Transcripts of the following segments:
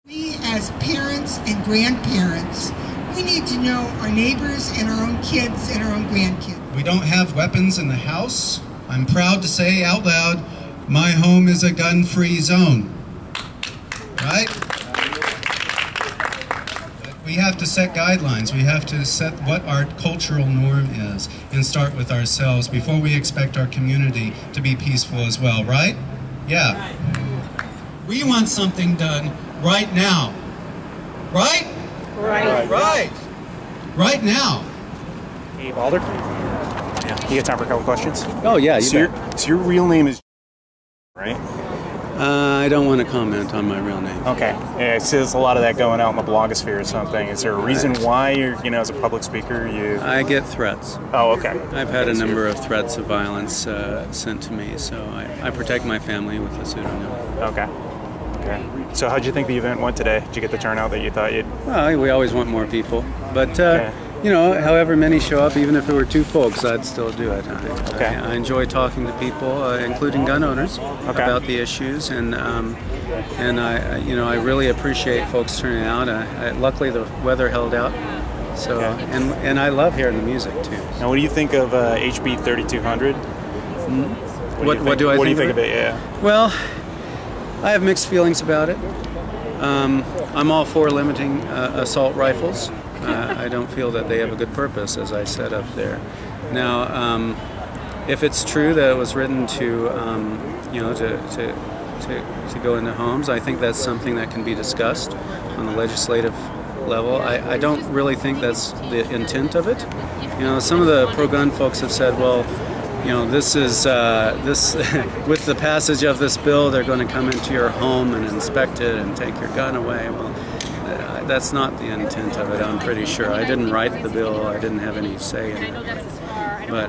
We as parents and grandparents, we need to know our neighbors and our own kids and our own grandkids. We don't have weapons in the house. I'm proud to say out loud, my home is a gun-free zone. Right? We have to set guidelines. We have to set what our cultural norm is and start with ourselves before we expect our community to be peaceful as well, right? Yeah. We want something done right now. Right? Right. Right. Right now. Hey, Baldr? Yeah. You got time for a couple questions? Oh, yeah. So your real name is right? I don't want to comment on my real name. Okay. Yeah, it says a lot of that going out in the blogosphere or something. Is there a reason why you're, as a public speaker, you... I get threats. Oh, okay. I've had a number of threats of violence sent to me, so I protect my family with a pseudonym. Okay. Okay. So how'd you think the event went today? Did you get the turnout that you thought you'd... Well, we always want more people. But, however many show up, even if it were 2 folks, I'd still do it. I enjoy talking to people, including gun owners, about the issues, and I really appreciate folks turning out. Luckily, the weather held out, so and I love hearing the music too. Now, what do you think of HB 3200? What do I think of it? Yeah. Well, I have mixed feelings about it. I'm all for limiting assault rifles. I don't feel that they have a good purpose, as I said up there. Now, if it's true that it was written to go into homes, I think that's something that can be discussed on the legislative level. I don't really think that's the intent of it. Some of the pro-gun folks have said, well, this is with the passage of this bill, they're going to come into your home and inspect it and take your gun away. Well, that's not the intent of it, I'm pretty sure. I didn't write the bill, I didn't have any say in it. But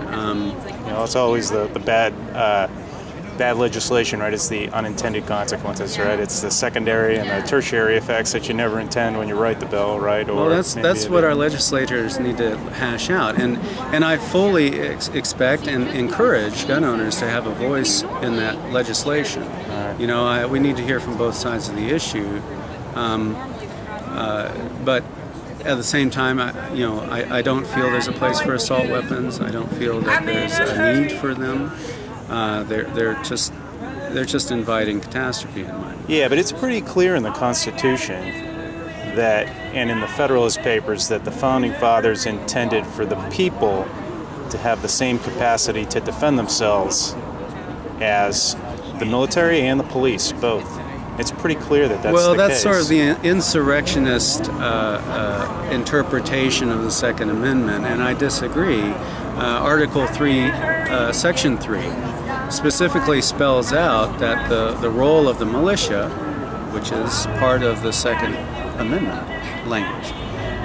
it's always the bad legislation, right? It's the unintended consequences, right? It's the secondary and the tertiary effects that you never intend when you write the bill, right? Well, that's what our legislators need to hash out, and I fully expect and encourage gun owners to have a voice in that legislation. Right. We need to hear from both sides of the issue. But at the same time, I don't feel there's a place for assault weapons. I don't feel that there's a need for them. They're just inviting catastrophe in my mind. Yeah, but it's pretty clear in the Constitution that, and in the Federalist Papers, that the Founding Fathers intended for the people to have the same capacity to defend themselves as the military and the police, both. It's pretty clear that that's the case. Well, that's sort of the insurrectionist interpretation of the Second Amendment, and I disagree. Article 3, Section 3, specifically spells out that the role of the militia, which is part of the Second Amendment language,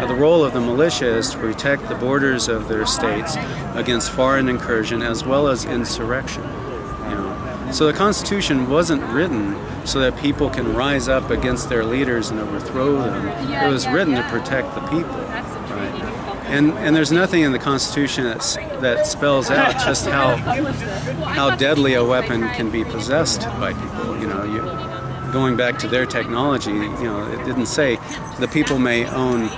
the role of the militia is to protect the borders of their states against foreign incursion as well as insurrection. So the Constitution wasn't written so that people can rise up against their leaders and overthrow them. It was written to protect the people, right? And there's nothing in the Constitution that spells out just how deadly a weapon can be possessed by people. Going back to their technology, it didn't say the people may own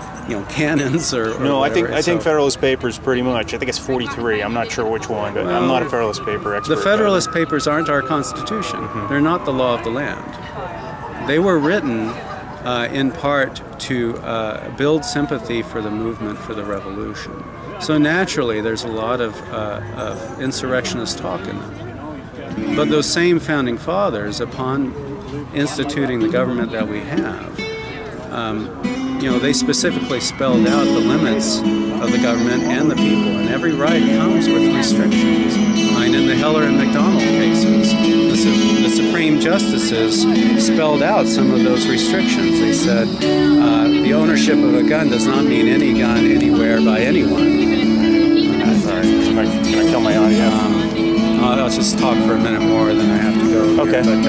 cannons or no, whatever. I think Federalist Papers pretty much. I think it's 43. I'm not sure which one, but I'm not a Federalist Paper expert. The Federalist Papers aren't our Constitution. Mm-hmm. They're not the law of the land. They were written in part to build sympathy for the movement for the revolution. So naturally, there's a lot of insurrectionist talk in them. But those same Founding Fathers, upon instituting the government that we have, they specifically spelled out the limits of the government and the people, and every right comes with restrictions. In the Heller and McDonald cases, the Supreme Justices spelled out some of those restrictions. They said the ownership of a gun does not mean any gun anywhere by anyone. Sorry, can I kill my audio? I'll just talk for a minute more, then I have to go. Okay. But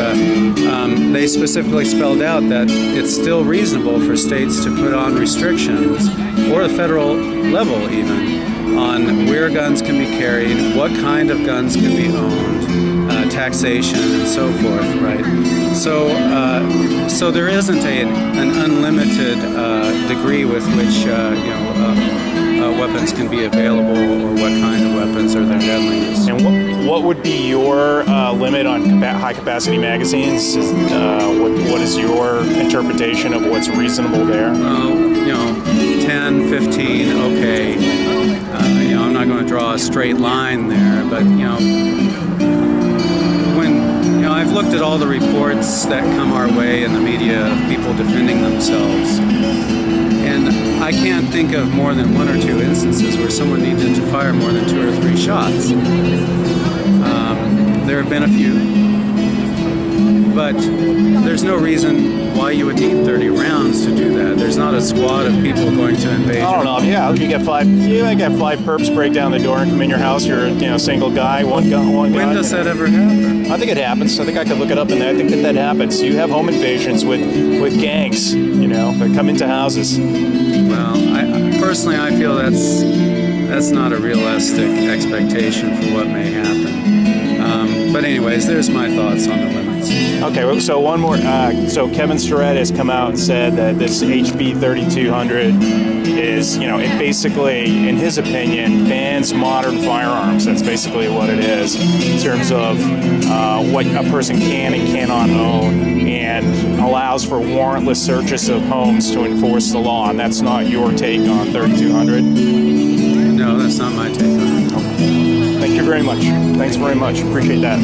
they specifically spelled out that it's still reasonable for states to put on restrictions, or the federal level even, on where guns can be carried, what kind of guns can be owned, taxation and so forth, right? So there isn't an unlimited degree with which weapons can be available, or what kind of weapons or their deadliness. And what would be your limit on high-capacity magazines? What is your interpretation of what's reasonable there? 10, 15, okay. I'm not going to draw a straight line there, but when I've looked at all the reports that come our way in the media of people defending themselves, and I can't think of more than 1 or 2 instances where someone needed to fire more than 2 or 3 shots. There have been a few, but there's no reason why you would need 30 rounds to do that. There's not a squad of people going to invade. I don't know. Yeah, you get 5 perps break down the door and come in your house. You're a single guy, one guy. When does that ever happen? I think it happens. I think I could look it up, and I think that happens. You have home invasions with gangs, that come into houses. Well, personally, I feel that's not a realistic expectation for what may happen. But anyways, there's my thoughts on the limits. Okay, so one more. So Kevin Starrett has come out and said that this HB 3200 is, it basically, in his opinion, bans modern firearms. That's basically what it is in terms of what a person can and cannot own, and allows for warrantless searches of homes to enforce the law. And that's not your take on 3200? No, that's not my take on it. Thank you very much. Thanks very much. Appreciate that.